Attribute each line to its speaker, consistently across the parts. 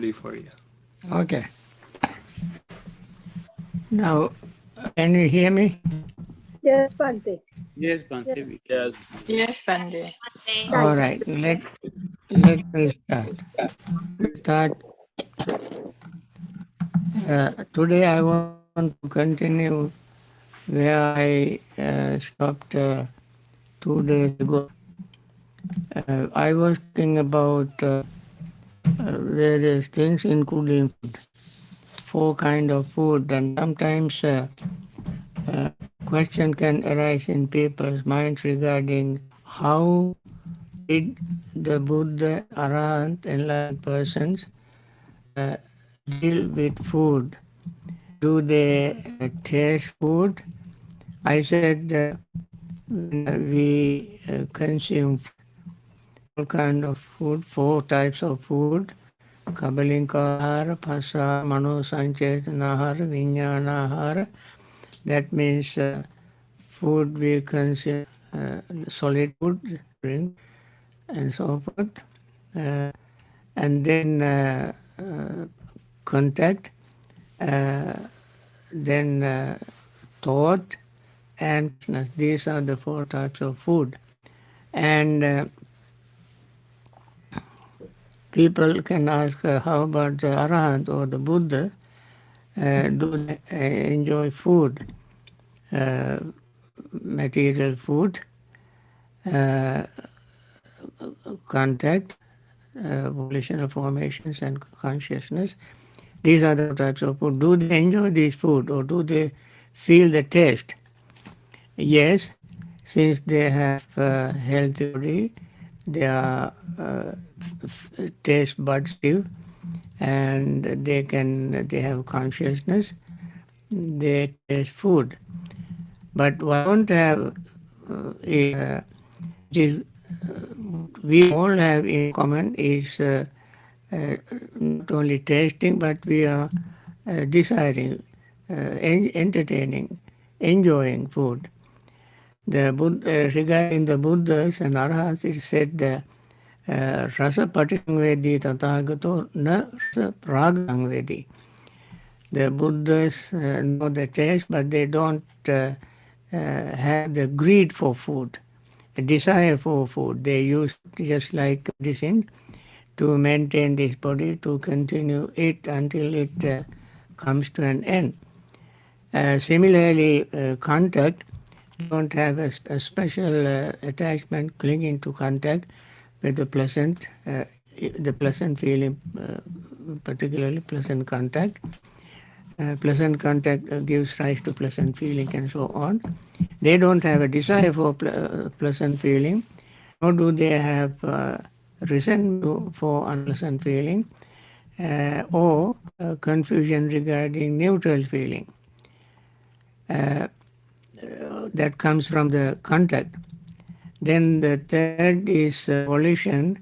Speaker 1: for you.
Speaker 2: Okay. Now, can you hear me?
Speaker 3: Yes, Bhante.
Speaker 4: Yes, Bhante, we
Speaker 3: Yes.
Speaker 4: can.
Speaker 1: Yes.
Speaker 5: Yes, Pandey.
Speaker 2: All
Speaker 3: Right.
Speaker 2: right. Let me start. Start. Today I want to continue where I stopped 2 days ago. I was talking about various things, including food, four kind of food, and sometimes question can arise in people's minds regarding how did the Buddha, Arahant, enlightened persons deal with food. Do they taste food? I said when we consume all kind of food, four types of food, Kabalinkahara, Phasa, Mano Sanchetanahara, Vijnanahara. That means food we consume, solid food, drink, and so forth. And then contact, then thought, and consciousness. These are the four types of food. And people can ask, how about the Arahant or the Buddha? Do they enjoy food, material food, uh, contact, volitional formations, and consciousness? These are the four types of food. Do they enjoy this food or do they feel the taste? Yes, since they have healthy body, their taste buds live, and they have consciousness. They taste food, but what don't have it is we all have in common is not only tasting, but we are desiring, entertaining, enjoying food. The regarding the Buddhas and Arhats, it said rasa patisangvedi tathagato na rasa pragasangvedi. The Buddhas know the taste, but they don't have the greed for food, a desire for food. They use just like medicine to maintain this body, to continue it until it comes to an end. Similarly, contact don't have a special attachment, clinging to contact with the pleasant feeling, particularly pleasant contact. Pleasant contact gives rise to pleasant feeling and so on. They don't have a desire for pleasant feeling, nor do they have resentment for unpleasant feeling or confusion regarding neutral feeling. That comes from the contact. Then the third is volition.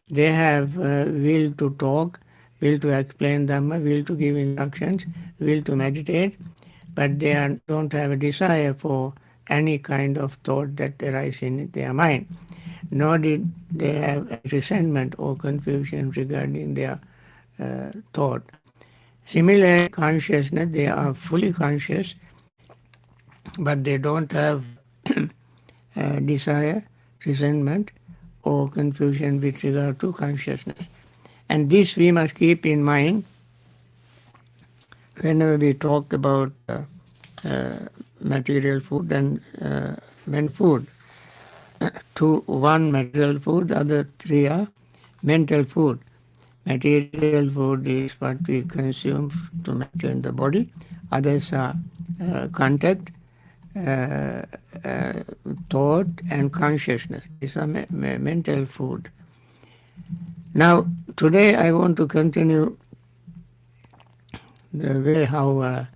Speaker 2: They have will to talk, will to explain Dhamma, will to give instructions, will to meditate, but they don't have a desire for any kind of thought that arises in their mind. Nor did they have a resentment or confusion regarding their thought. Similar consciousness, they are fully conscious, but they don't have desire, resentment, or confusion with regard to consciousness. And this we must keep in mind whenever we talk about material food and mental food. One material food, other three are mental food. Material food is what we consume to maintain the body. Others are contact, uh, uh, thought, and consciousness. These are mental food. Now, today I want to continue the way how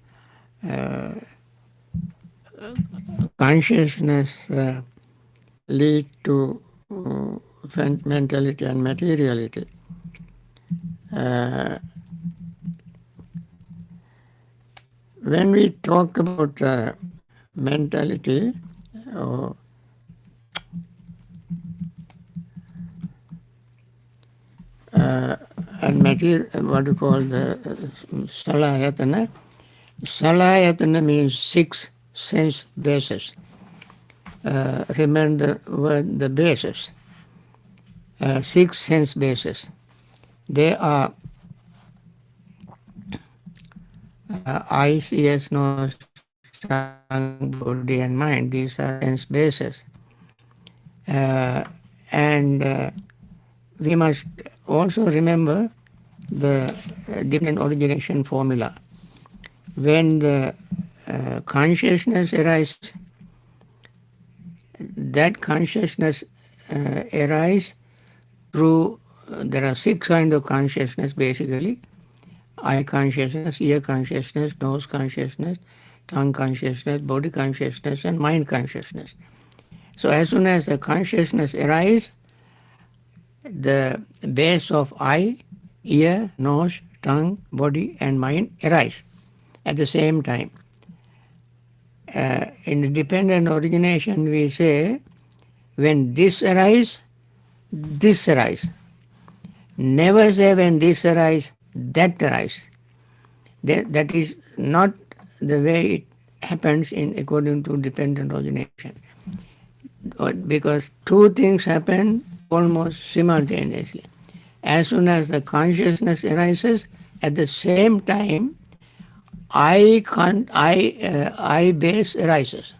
Speaker 2: consciousness lead to mentality and materiality. Uh, when we talk about mentality or and one material, what you call the Salayatana. Salayatana means six sense bases. Remember the word, the bases. Six sense bases. They are eyes, ears, nose, tongue, body, and mind. These are sense bases. And we must also remember the dependent origination formula. When the consciousness arises, that consciousness arises through, there are six kinds of consciousness basically: eye consciousness, ear consciousness, nose consciousness, tongue consciousness, body consciousness, and mind consciousness. So as soon as the consciousness arises, the base of eye, ear, nose, tongue, body, and mind arise at the same time. In the dependent origination, we say, when this arises, this arises. Never say when this arises, that arises. That is not the way it happens in according to dependent origination. Because two things happen almost simultaneously. As soon as the consciousness arises, at the same time, eye base arises,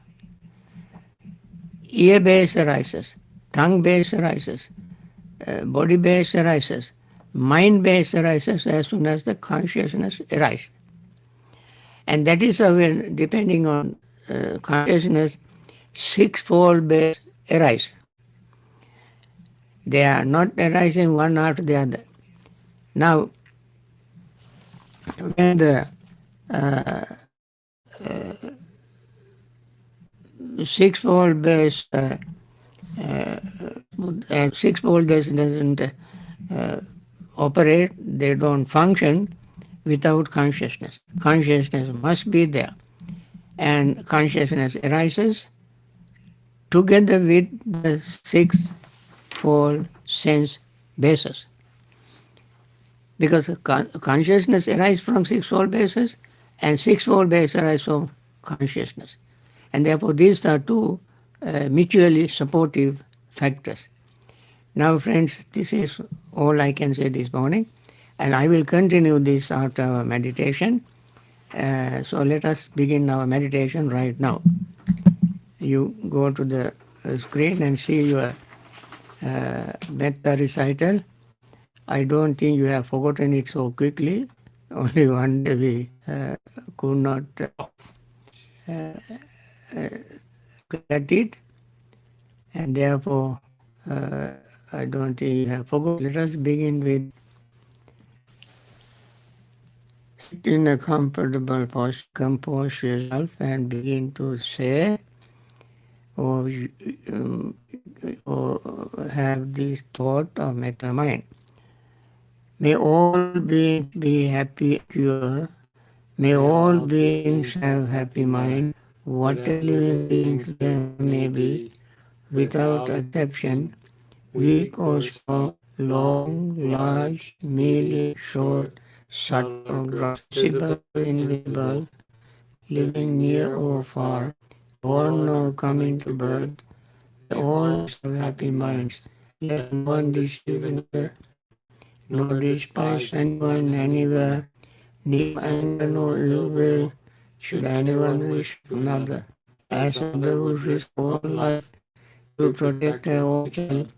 Speaker 2: ear base arises, tongue base arises, body base arises, mind base arises as soon as the consciousness arises. And that is how, depending on consciousness, sixfold base arise. They are not arising one after the other. Now, when the sixfold base sixfold base doesn't operate, they don't function without consciousness. Consciousness must be there. And consciousness arises together with the sixfold sense bases. Because consciousness arises from sixfold bases, and sixfold base arises from consciousness. And therefore these are two mutually supportive factors. Now friends, this is all I can say this morning, and I will continue this after our meditation. So let us begin our meditation right now. You go to the screen and see your Metta recital. I don't think you have forgotten it so quickly. Only one day we could not get it, and therefore I don't think you have forgotten. Let us begin with sit in a comfortable posture, compose yourself, and begin to say or, or have this thought of metta mind. May all beings be happy and pure. May all beings have happy mind, whatever living beings there may be, without exception, weak or strong, long, large, medium, short, subtle or gross, visible or invisible, living near or far, born or coming to birth, may all have happy minds. Let no one deceive another, nor despise anyone anywhere, neither anger nor ill will should anyone wish another. As another would risk all life to protect her own child,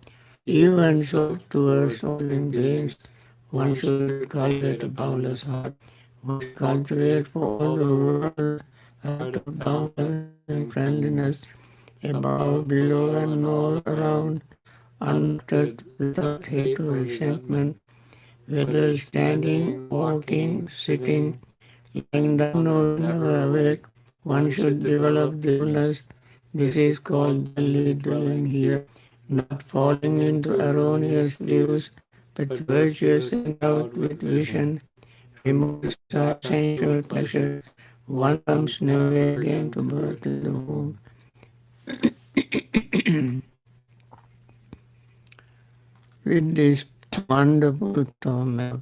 Speaker 2: even so towards all living beings, one should cultivate a boundless heart. One should cultivate for all the world a heart of boundless and friendliness, above, below, and all around, unaltered, without hate or resentment, whether standing, walking, sitting, lying down or whenever awake, one should develop this fullness. This is called daily dwelling here, not falling into erroneous views, but virtuous endowed with vision, remove desire, sensual pleasure. One comes never again to birth in the womb. With this wonderful thought,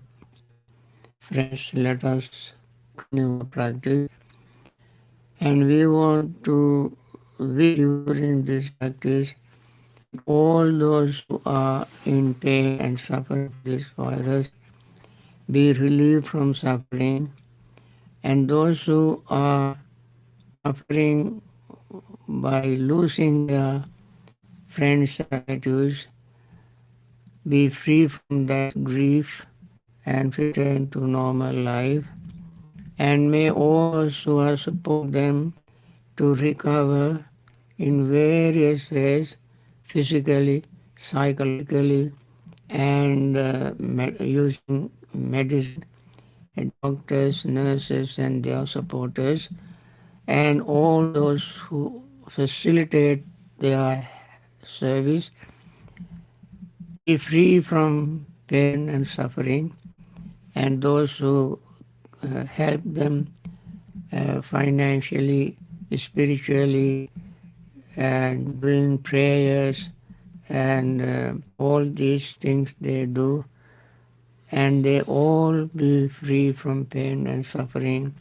Speaker 2: Friends, let us continue our practice. And we want to wish during this practice all those who are in pain and suffering from this virus be relieved from suffering, and those who are suffering by losing their friends and relatives be free from that grief and return to normal life. And may all those who are support them to recover in various ways, physically, psychologically, and using medicine, doctors, nurses, and their supporters, and all those who facilitate their service be free from pain and suffering, and those who help them financially, spiritually, and doing prayers and all these things they do, and they all be free from pain and suffering.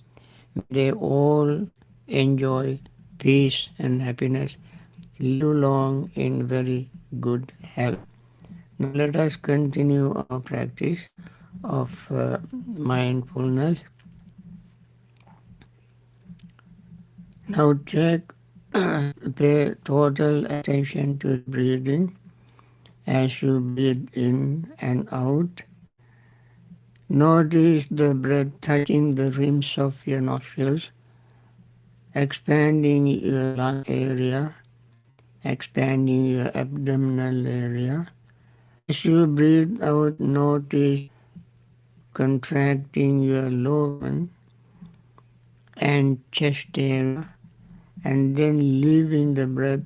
Speaker 2: They all enjoy peace and happiness, live long in very good health. Now let us continue our practice of mindfulness. Now pay total attention to breathing as you breathe in and out. Notice the breath touching the rims of your nostrils, expanding your lung area, expanding your abdominal area. As you breathe out, notice contracting your lower and chest area, and then leaving the breath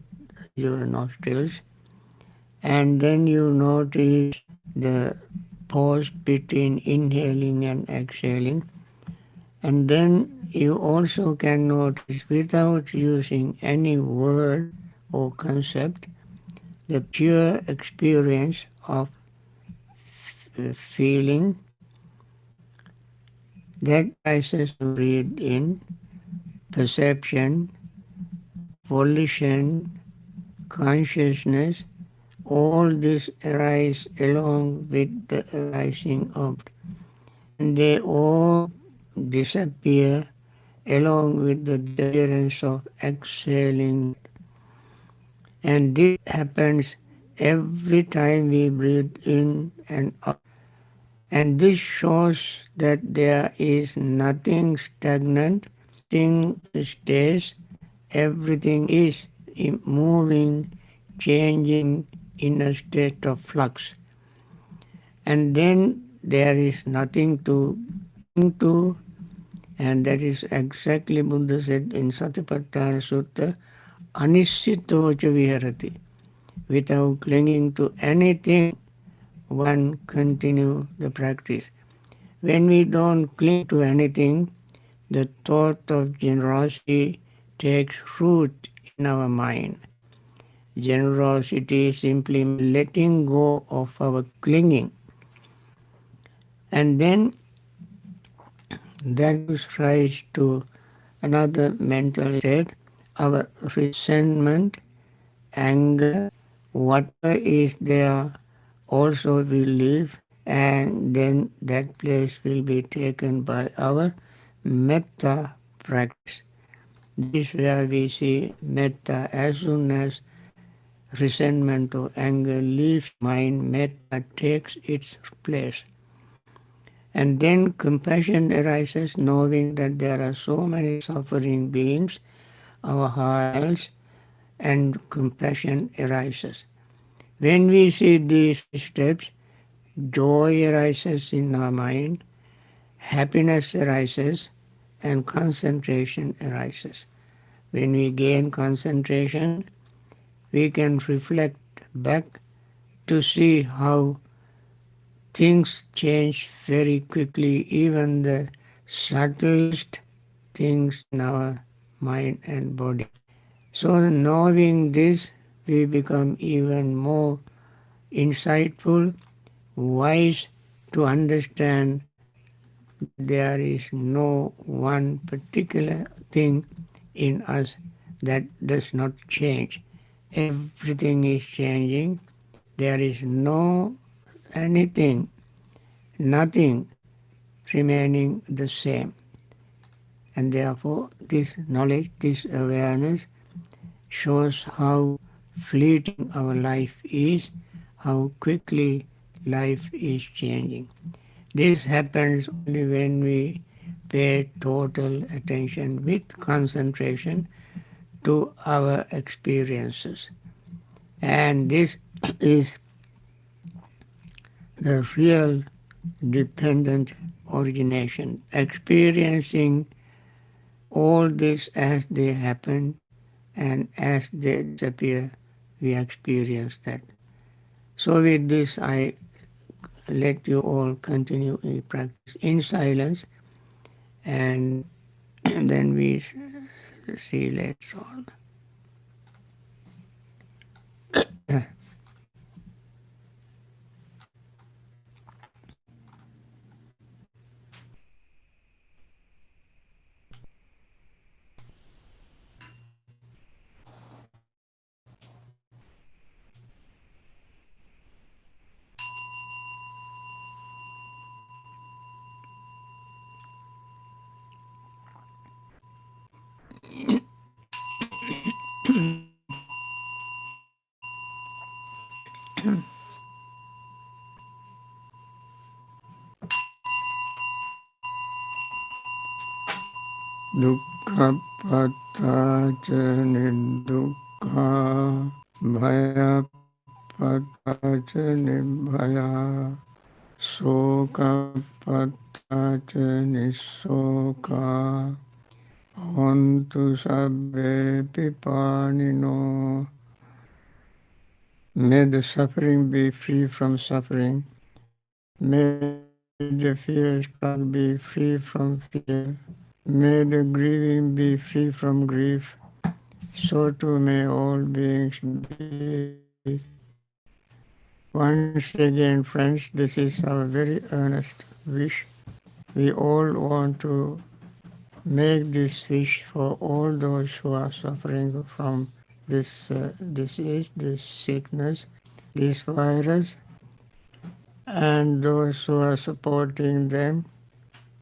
Speaker 2: your nostrils. And then you notice the pause between inhaling and exhaling. And then you also can notice, without using any word or concept, the pure experience of feeling that arises to breathe in, perception, volition, consciousness. All this arise along with the arising of, and they all disappear along with the disappearance of exhaling. And this happens every time we breathe in and out. And this shows that there is nothing stagnant, thing stays, everything is moving, changing in a state of flux. And then there is nothing to cling to, and that is exactly Buddha said in Satipatthana Sutta, Anissitocha viharati. Without clinging to anything, one continue the practice. When we don't cling to anything, the thought of generosity takes root in our mind. Generosity is simply letting go of our clinging. And then that gives rise to another mental state, our resentment, anger, whatever is there also will leave, and then that place will be taken by our metta practice. This is where we see metta. As soon as resentment or anger leaves mind, metta takes its place. And then compassion arises, knowing that there are so many suffering beings, our heart melts, and compassion arises. When we see these steps, joy arises in our mind, happiness arises, and concentration arises. When we gain concentration, we can reflect back to see how things change very quickly, even the subtlest things in our mind and body. So knowing this, we become even more insightful, wise to understand that there is no one particular thing in us that does not change. Everything is changing. There is no anything, nothing remaining the same. And therefore, this knowledge, this awareness shows how fleeting our life is, how quickly life is changing. This happens only when we pay total attention with concentration to our experiences. And this is the real dependent origination, experiencing all this as they happen and as they disappear, we experience that. So with this, I let you all continue in practice in silence, and then we see later on. Dukkha patta niddukkha bhaya patta nibbhaya soka patta nisoka hontu sabbe pipanino. May the suffering be free from suffering. May the fear struck be free from fear. May the grieving be free from grief. So too may all beings be. Once again, friends, this is our very earnest wish. We all want to make this wish for all those who are suffering from this disease, this sickness, this virus, and those who are supporting them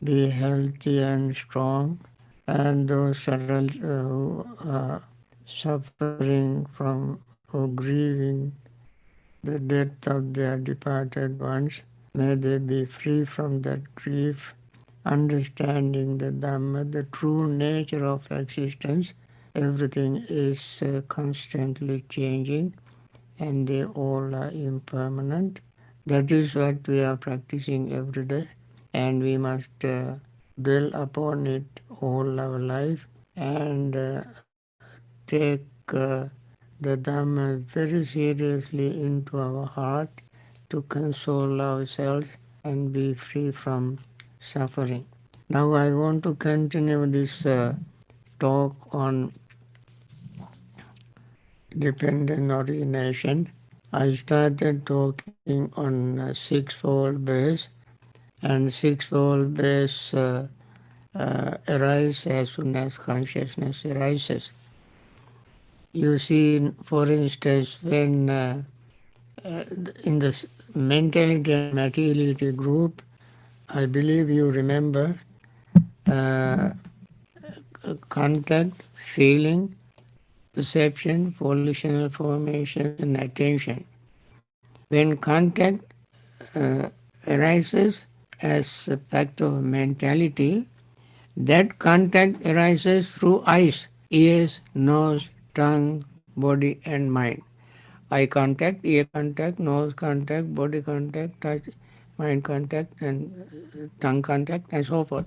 Speaker 2: be healthy and strong, and those who are suffering from or grieving the death of their departed ones, may they be free from that grief, understanding the Dhamma, the true nature of existence. Everything is constantly changing, and they all are impermanent. That is what we are practicing every day, and we must dwell upon it all our life and take the Dhamma very seriously into our heart to console ourselves and be free from suffering. Now I want to continue this talk on dependent origination. I started talking on sixfold base, and sixfold base arises as soon as consciousness arises. You see, for instance, when in the mentality and materiality group, I believe you remember uh, contact, feeling, perception, volitional formations, and attention. When contact arises as a fact of mentality, that contact arises through eyes, ears, nose, tongue, body, and mind. Eye contact, ear contact, nose contact, body contact, touch, mind contact, and tongue contact, and so forth.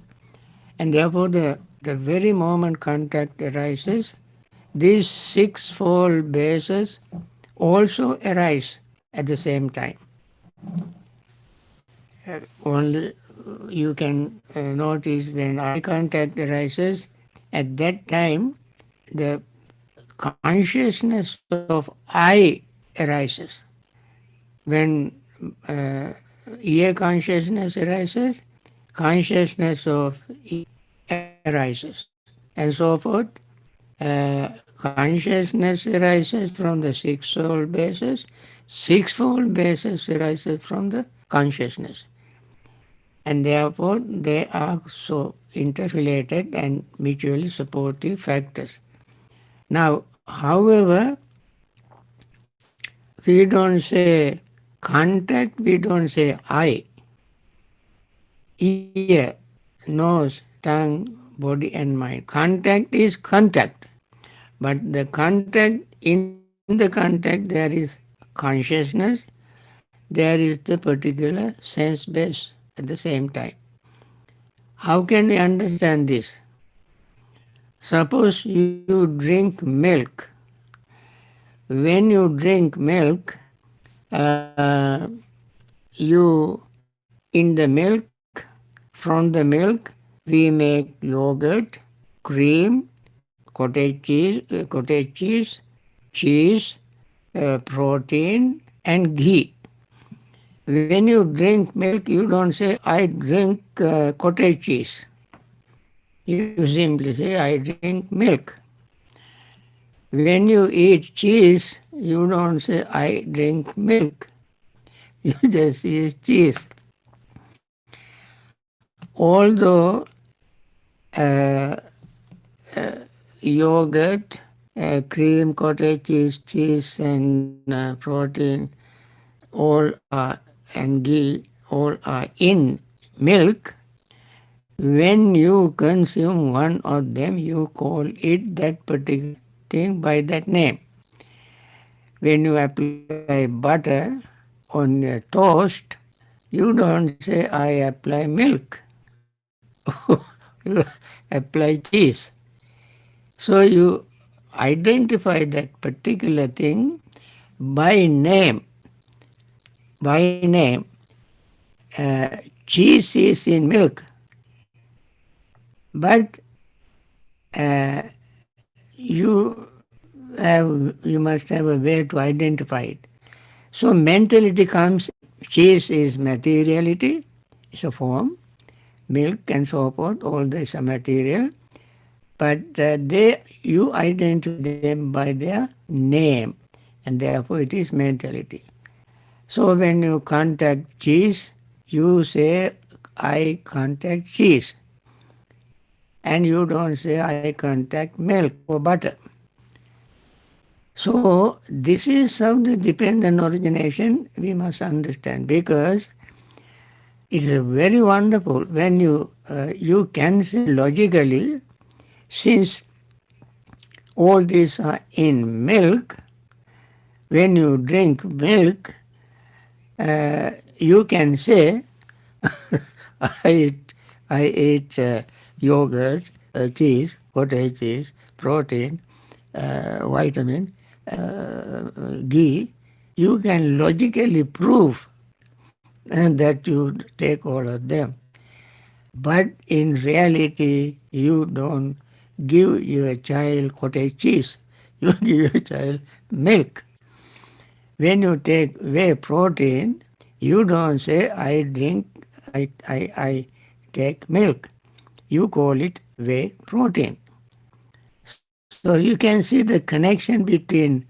Speaker 2: And therefore, the very moment contact arises, these sixfold bases also arise at the same time. Only you can notice when eye contact arises, at that time the consciousness of I arises. When ear consciousness arises, consciousness of E arises, and so forth. Consciousness arises from the six-fold basis. Six-fold basis arises from the consciousness. And therefore, they are so interrelated and mutually supportive factors. Now, however, we don't say contact, we don't say I, ear, nose, tongue, body, and mind. Contact is contact. But the contact, in the contact, there is consciousness, there is the particular sense base at the same time. How can we understand this? Suppose you drink milk. When you drink milk, you in the milk, from the milk, we make yogurt, cream, cottage cheese, protein, and ghee. When you drink milk, you don't say, I drink cottage cheese. You simply say, I drink milk. When you eat cheese, you don't say, I drink milk. You just eat cheese. Although yogurt, cream, cottage cheese, and protein, all are, and ghee, all are in milk. When you consume one of them, you call it that particular thing by that name. When you apply butter on your toast, you don't say, I apply milk. You apply cheese. So you identify that particular thing by name. By name. Cheese is in milk, but you you must have a way to identify it. So mentality comes. Cheese is materiality, it's a form. Milk and so forth, all this are material. But you identify them by their name, and therefore it is mentality. So when you contact cheese, you say, I contact cheese. And you don't say, I contact milk or butter. So this is how the dependent origination we must understand, because it is very wonderful when you can say logically, since all these are in milk, when you drink milk, you can say, I eat yogurt, cheese, cottage cheese, protein, vitamin, ghee. You can logically prove that you take all of them. But in reality, you don't give your child cottage cheese. You give your child milk. When you take whey protein, you don't say, I take milk. You call it whey protein. So you can see the connection between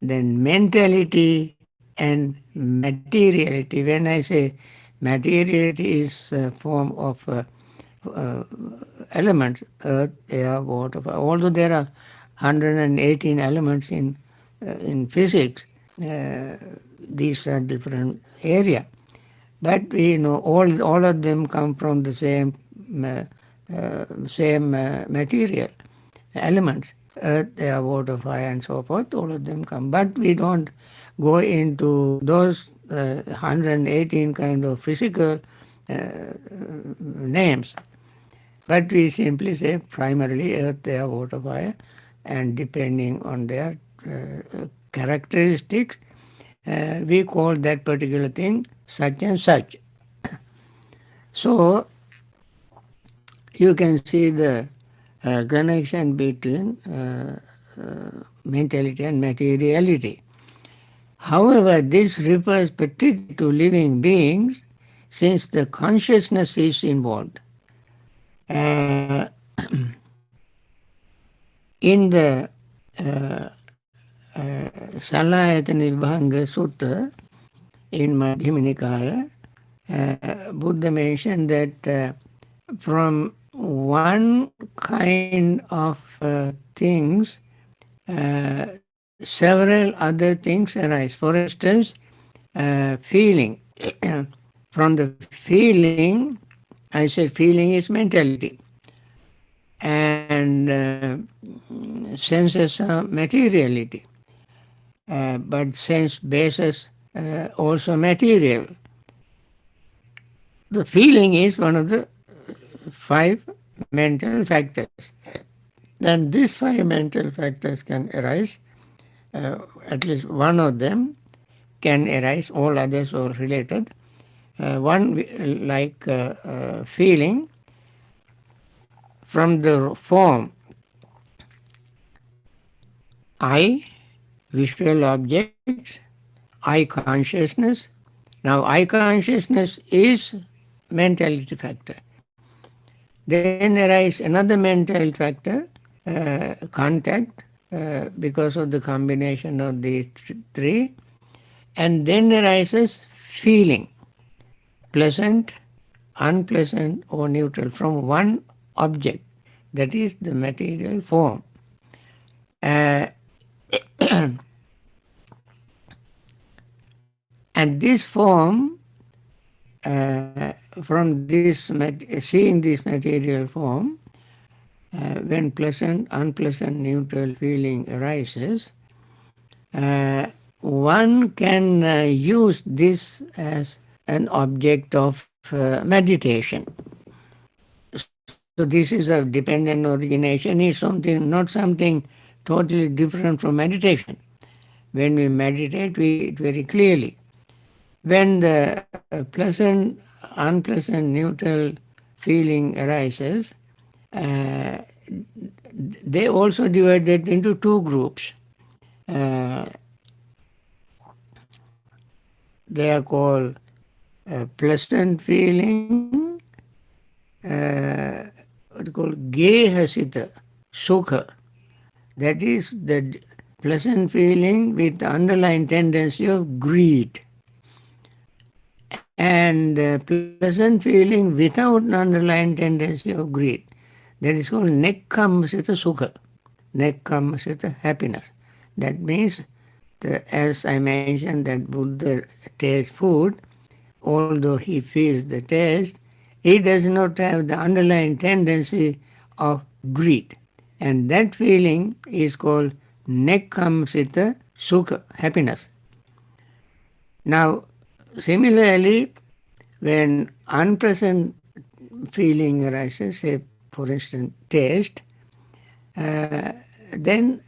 Speaker 2: the mentality and materiality. When I say materiality is a form of elements, earth, air, water, fire. Although there are 118 elements in physics, these are different area. But we know all of them come from the same material elements. Earth, air, water, fire, and so forth, all of them come. But we don't go into those 118 kind of physical names. But we simply say primarily earth, air, water, fire, and depending on their characteristics, we call that particular thing such and such. So you can see the connection between mentality and materiality. However, this refers particularly to living beings, since the consciousness is involved. In the Salayatana Vibhanga Sutta in Madhyama Nikaya, Buddha mentioned that from one kind of things, several other things arise. For instance, feeling. From the feeling, I said feeling is mentality. And senses are materiality. But sense bases also material. The feeling is one of the five mental factors. Then these five mental factors can arise, at least one of them can arise, all others are related. One like feeling from the form I, visual objects, I consciousness. Now I consciousness is mentality factor. Then arise another mental factor, contact, because of the combination of these three. And then arises feeling, pleasant, unpleasant, or neutral from one object, that is the material form. Uh, and this form, from this seeing this material form, when pleasant, unpleasant, neutral feeling arises, one can use this as an object of meditation. So this is a dependent origination is something, not something totally different from meditation. When we meditate, we it very clearly. When the pleasant, unpleasant, neutral feeling arises, uh, they also divided into two groups. Uh, they are called pleasant feeling, what is called gehasita, sukha. That is the pleasant feeling with the underlying tendency of greed. And pleasant feeling without an underlying tendency of greed. That is called nekkammasita sukha. Nekkammasita happiness. That means, as I mentioned, that Buddha tastes food, although he feels the taste, he does not have the underlying tendency of greed. And that feeling is called nekkammasita sukha, happiness. Now, similarly, when unpleasant feeling arises, say for instance taste, then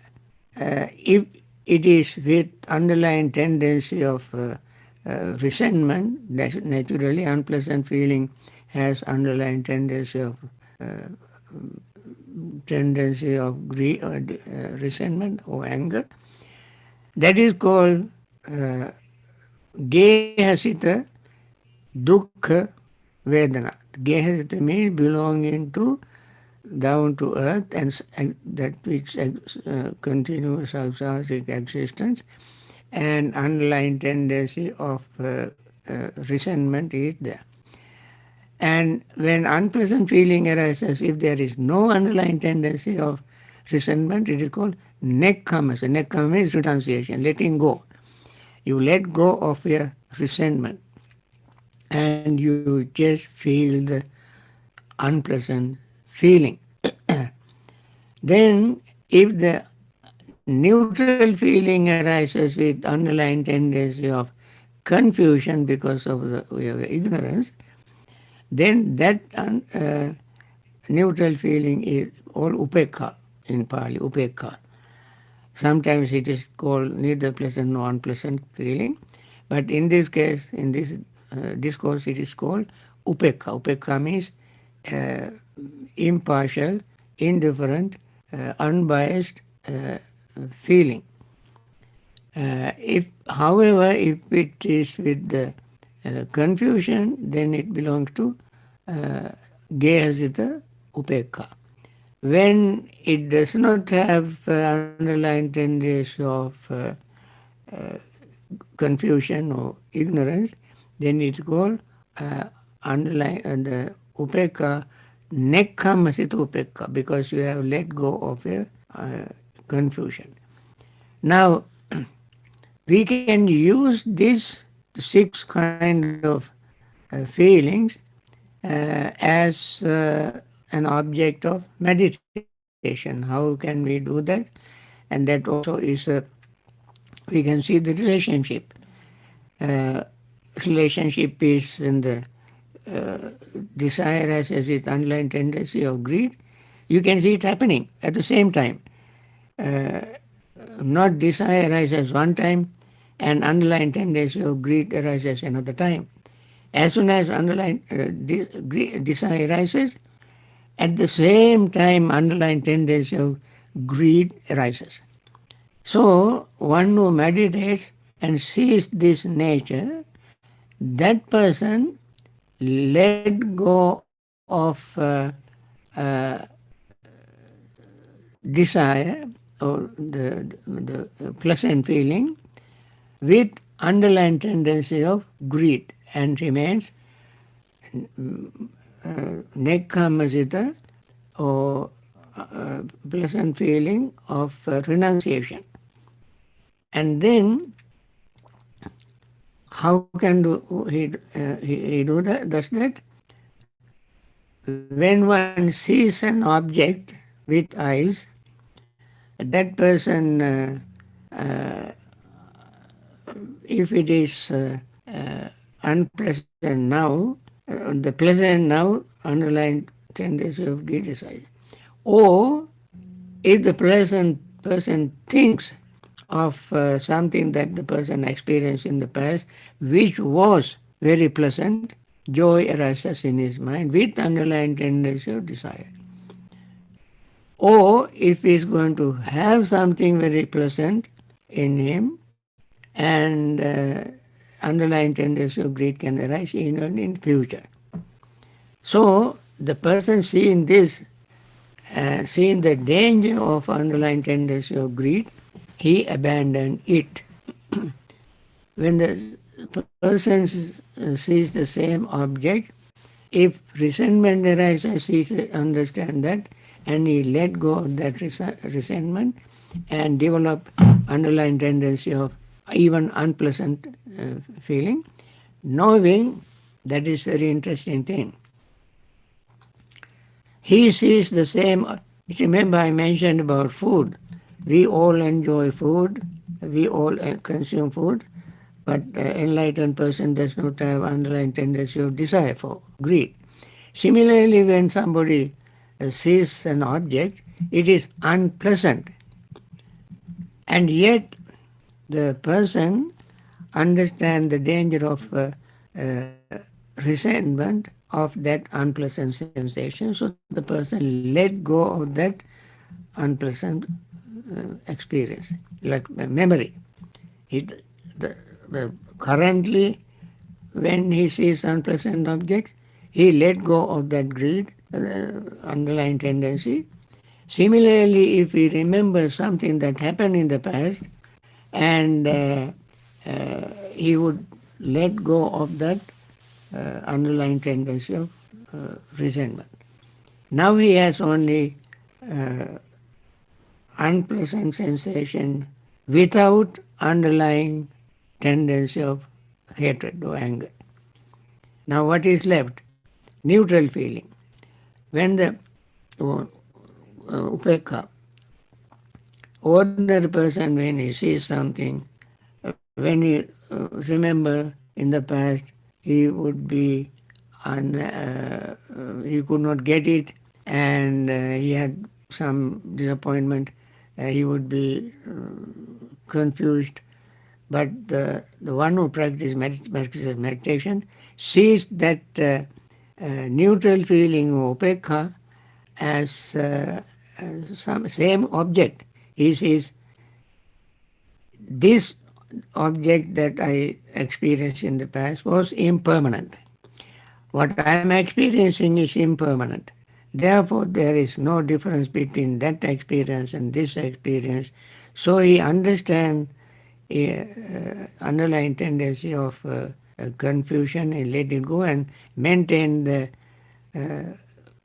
Speaker 2: if it is with underlying tendency of resentment, naturally unpleasant feeling has underlying tendency of greed or resentment or anger. That is called gehasita dukkha vedana. Gehasita means belonging to down to earth and that which continues samsaric existence, and underlying tendency of resentment is there. And when unpleasant feeling arises, if there is no underlying tendency of resentment, it is called nekkamasa. Nekkama is renunciation, letting go. You let go of your resentment and you just feel the unpleasant feeling. Then, if the neutral feeling arises with underlying tendency of confusion because of the ignorance, then that neutral feeling is all upekha in Pali, upekha. Sometimes it is called neither pleasant nor unpleasant feeling, but in this case, in this discourse, it is called upekha. Upekha means impartial, indifferent, unbiased feeling. If, however, if it is with the confusion, then it belongs to uh, Gehasita Upekha. When it does not have underlying tendencies of uh, confusion or ignorance, then it's called underlying the upekha, nekhamasita upekha, because you have let go of a confusion. Now, we can use these six kind of feelings as an object of meditation. How can we do that? And that also is we can see the relationship. Uh, Relationship is when the desire as its underlying tendency of greed. You can see it happening at the same time. Uh, Not desire arises one time and underlying tendency of greed arises another time. As soon as underlying desire arises, at the same time underlying tendency of greed arises. So one who meditates and sees this nature, that person let go of desire or the pleasant feeling with underlying tendency of greed and remains nekhamasita or pleasant feeling of renunciation. And then how can he do that? Does that? When one sees an object with eyes, that person, if it is unpleasant now, the pleasant now underlying tendency of greed is eyes. Or if the pleasant person thinks of something that the person experienced in the past, which was very pleasant, joy arises in his mind with underlying tendency of desire. Or if he is going to have something very pleasant in him, and underlying tendency of greed can arise even in future. So the person seeing this, seeing the danger of underlying tendency of greed, he abandoned it. When the person sees the same object, if resentment arises, he understand that, and he let go of that resentment and develop underlying tendency of even unpleasant feeling, knowing that is very interesting thing. He sees the same. Remember, I mentioned about food. We all enjoy food. We all consume food, but enlightened person does not have underlying tendency of desire for greed. Similarly, when somebody sees an object, it is unpleasant, and yet the person understands the danger of resentment of that unpleasant sensation, so the person let go of that unpleasant experience, like memory. It, Currently, when he sees unpleasant objects, he let go of that greed, underlying tendency. Similarly, if he remembers something that happened in the past, and he would let go of that underlying tendency of resentment. Now he has only uh, unpleasant sensation without underlying tendency of hatred or anger. Now what is left? Neutral feeling. When the upekha, ordinary person, when he sees something, when he remember in the past, he would be he could not get it, and he had some disappointment. He would be confused. But the one who practices meditation sees that neutral feeling of upekha as some same object. He sees this object that I experienced in the past was impermanent. What I am experiencing is impermanent. Therefore, there is no difference between that experience and this experience. So he understands underlying tendency of confusion and let it go and maintain the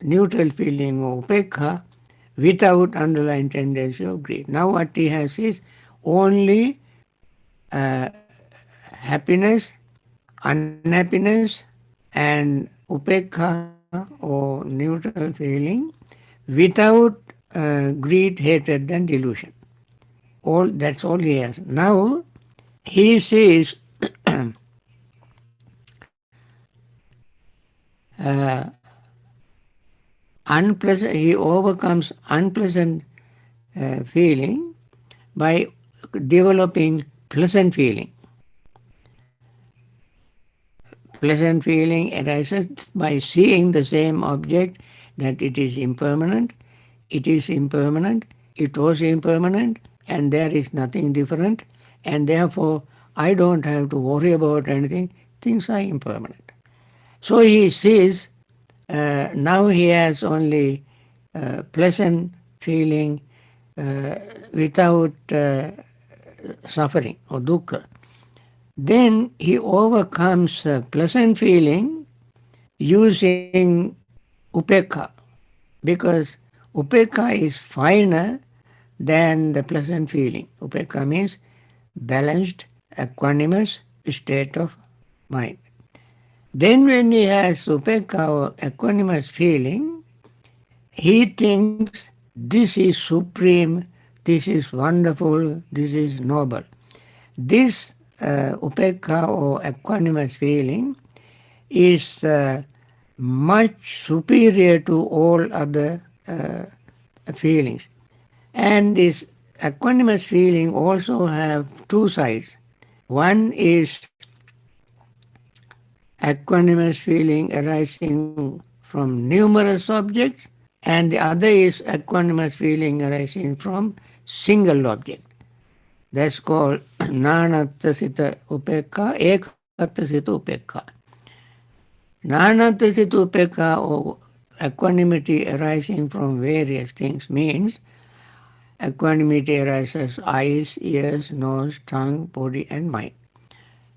Speaker 2: neutral feeling of upekha without underlying tendency of greed. Now what he has is only uh, happiness, unhappiness, and upekha or neutral feeling without greed, hatred, and delusion. All that's all he has. Now he sees unpleasant. He overcomes unpleasant feeling by developing pleasant feeling. Pleasant feeling arises by seeing the same object that it is impermanent, it was impermanent, and there is nothing different, and therefore I don't have to worry about anything, things are impermanent. So he sees, now he has only pleasant feeling without suffering or dukkha. Then he overcomes pleasant feeling using upekha, because upekha is finer than the pleasant feeling. Upekha means balanced, equanimous state of mind. Then when he has upekha or equanimous feeling, he thinks this is supreme, this is wonderful, this is noble. This upekha or equanimous feeling is much superior to all other feelings. And this equanimous feeling also have two sides. One is equanimous feeling arising from numerous objects, and the other is equanimous feeling arising from single object. That's called Nanatasita Upekha, Ekatasita Upekha. Nanatasita Upekha or equanimity arising from various things means equanimity arises eyes, ears, nose, tongue, body and mind.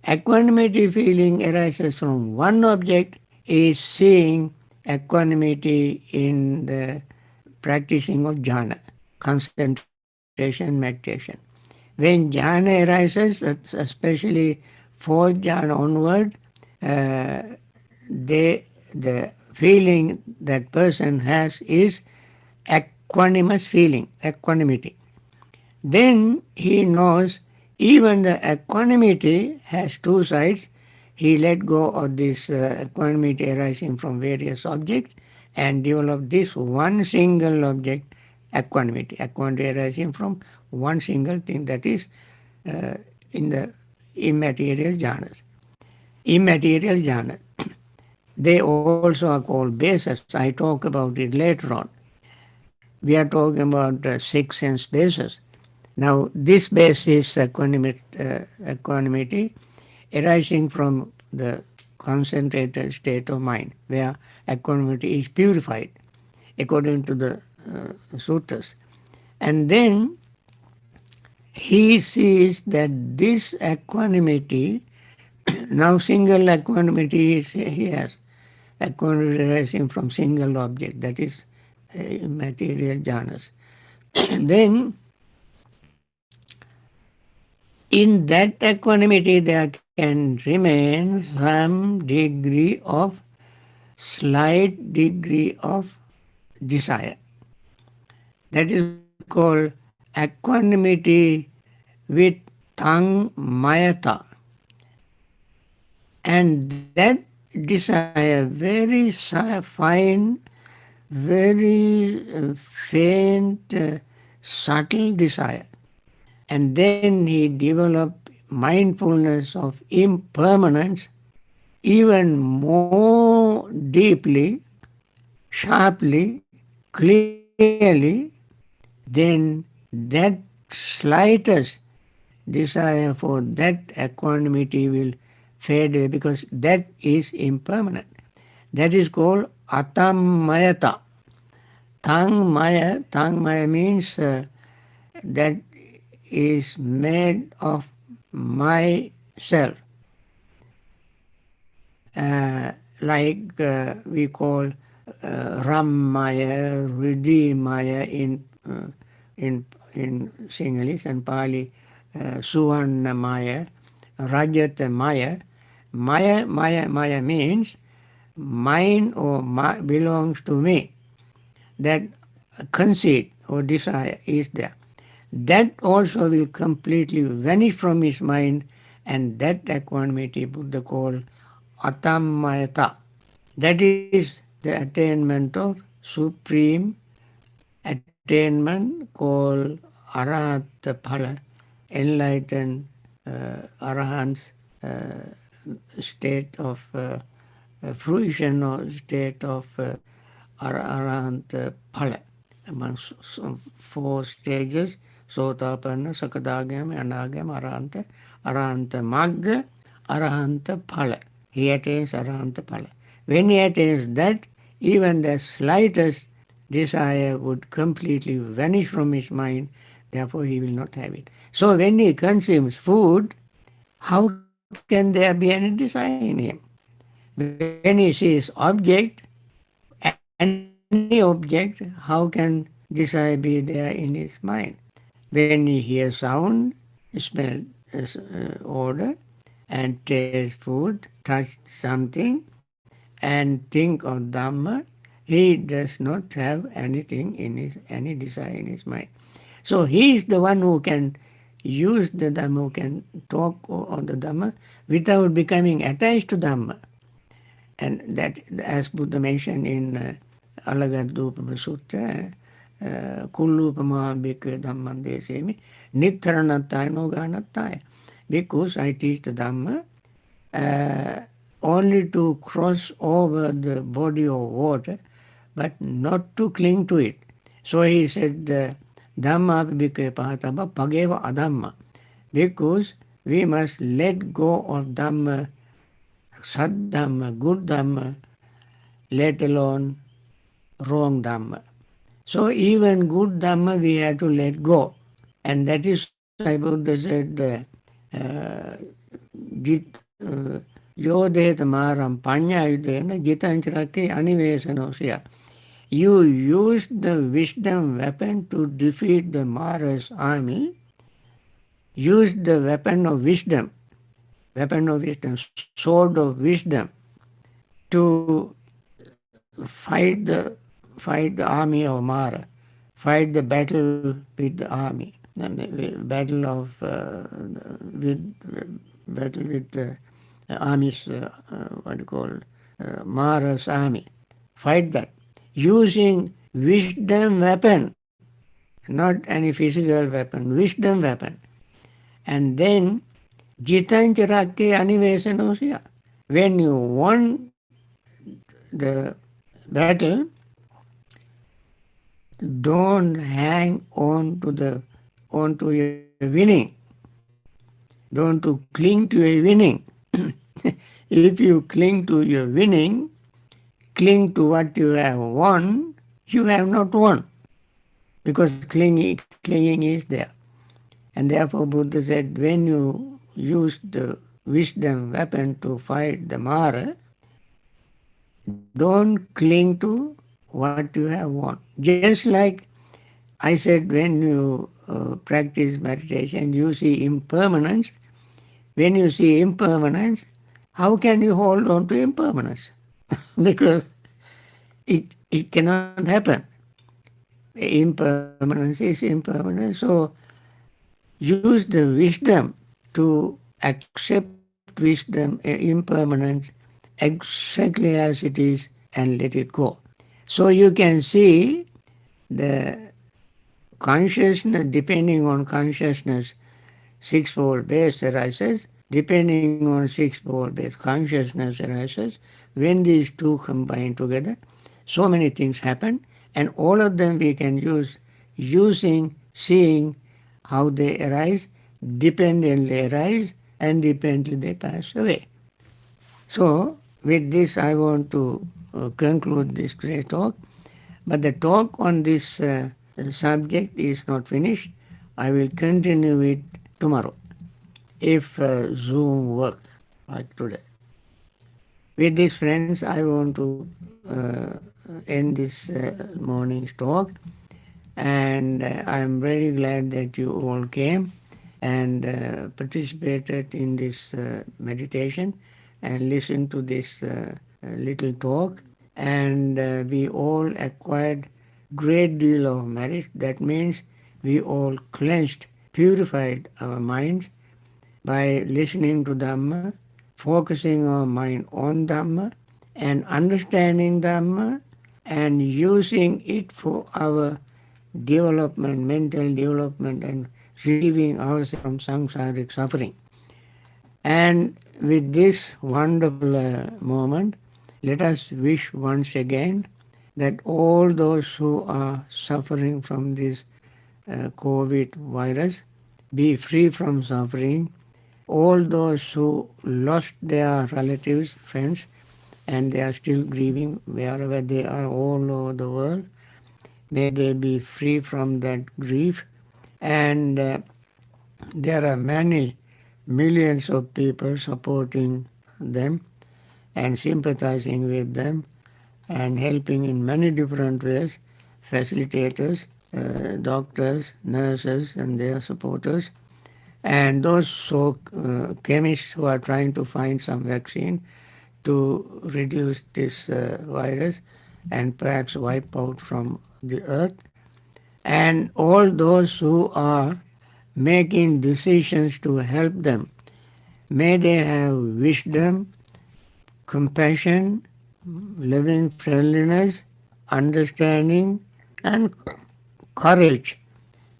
Speaker 2: Equanimity feeling arises from one object is seeing equanimity in the practicing of jhana, concentration, meditation. When jhana arises, especially fourth jhana onward, uh, the feeling that person has is equanimous feeling, equanimity. Then he knows even the equanimity has two sides. He let go of this equanimity arising from various objects and develop this one single object equanimity. Equanimity arising from one single thing, that is uh, in the immaterial jhanas. Immaterial jhana. They also are called bases. I talk about it later on. We are talking about six sense bases. Now, this base is equanimity arising from the concentrated state of mind, where equanimity is purified according to the sutras. And then he sees that this equanimity, now single equanimity is, he has equanimity arising from single object, that is material jhanas. Then in that equanimity there can remain some degree of, slight degree of desire. That is called equanimity with tongue mayata. And that desire, very fine, very faint, subtle desire. And then he developed mindfulness of impermanence even more deeply, sharply, clearly than that slightest desire for that equanimity will fade away because that is impermanent. That is called atammayata. Tang maya means that is made of myself. Like we call Ram Maya, Riddhi Maya in Sinhalese and Pali, Suvarna Maya, Rajat Maya. Maya means mine or belongs to me. That conceit or desire is there. That also will completely vanish from his mind, and that equanimity Buddha called atammayata. That is the attainment of supreme attainment called arahata phala, enlightened arahant's state of fruition or state of arahant phala. Among four stages, sotapanna, sakadagam, anagam, arahanta magga, arahanta phala. He attains arahanta phala. When he attains that, even the slightest desire would completely vanish from his mind, therefore he will not have it. So when he consumes food, how can there be any desire in him? When he sees any object, how can desire be there in his mind? When he hears sound, smell odor, and taste food, touch something, and think of Dhamma, he does not have anything in his any desire in his mind. So he is the one who can use the Dhamma, who can talk on the Dhamma without becoming attached to Dhamma. And that, as Buddha mentioned in Alagadupama Sutta, Kullupama Bhikkhave Dhamman Desemi, Nitharanatthaya Noganatthaya. Because I teach the Dhamma only to cross over the body of water, but not to cling to it. So he said, Dhamma Bhikkhave Pahatama Pageva Adhamma. Because we must let go of Dhamma, Saddhamma, good Dhamma, let alone wrong Dhamma. So even good Dhamma we have to let go. And that is why Buddha said, Yodhet maram panyayudena jitanchirake anivesanosia. You use the wisdom weapon to defeat the Mara's army. Use the weapon of wisdom, sword of wisdom, to fight the army of Mara, fight the battle with the army, battle of battle with the armies, what you call Mara's army. Fight that using wisdom weapon, not any physical weapon, wisdom weapon. And then jitancharakke anivesanosya. When you won the battle, don't hang on to your winning. Don't to cling to your winning. If you cling to your winning, cling to what you have won, you have not won. Because clinging is there. And therefore Buddha said, when you use the wisdom weapon to fight the Mara, don't cling to what you have won. Just like I said, when you practice meditation, you see impermanence. When you see impermanence, how can you hold on to impermanence? Because it cannot happen. Impermanence is impermanence. So use the wisdom to accept wisdom, impermanence, exactly as it is, and let it go. So you can see the consciousness, depending on consciousness, sixfold base arises. Depending on sixfold base, consciousness arises. When these two combine together, so many things happen, and all of them we can use using, seeing how they arise, dependently arise and dependently they pass away. So, with this, I want to conclude this today's talk. But the talk on this subject is not finished. I will continue it tomorrow if Zoom works like today. With this, friends, I want to uh, end this morning's talk. And I am very glad that you all came and participated in this meditation and listened to this little talk. And we all acquired great deal of merit. That means we all cleansed, purified our minds by listening to Dhamma, focusing our mind on Dhamma, and understanding Dhamma, and using it for our development, mental development, and relieving ourselves from samsaric suffering. And with this wonderful moment, let us wish once again that all those who are suffering from this COVID virus be free from suffering. All those who lost their relatives, friends, and they are still grieving wherever they are all over the world, may they be free from that grief. And there are many millions of people supporting them and sympathizing with them and helping in many different ways, facilitators, doctors, nurses, and their supporters, and those chemists who are trying to find some vaccine to reduce this virus and perhaps wipe out from the earth, and all those who are making decisions to help them. May they have wisdom, compassion, living friendliness, understanding, and courage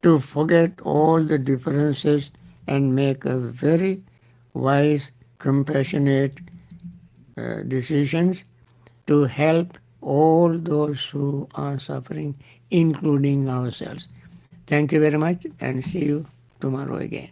Speaker 2: to forget all the differences and make a very wise, compassionate decisions to help all those who are suffering, including ourselves. Thank you very much and see you tomorrow again.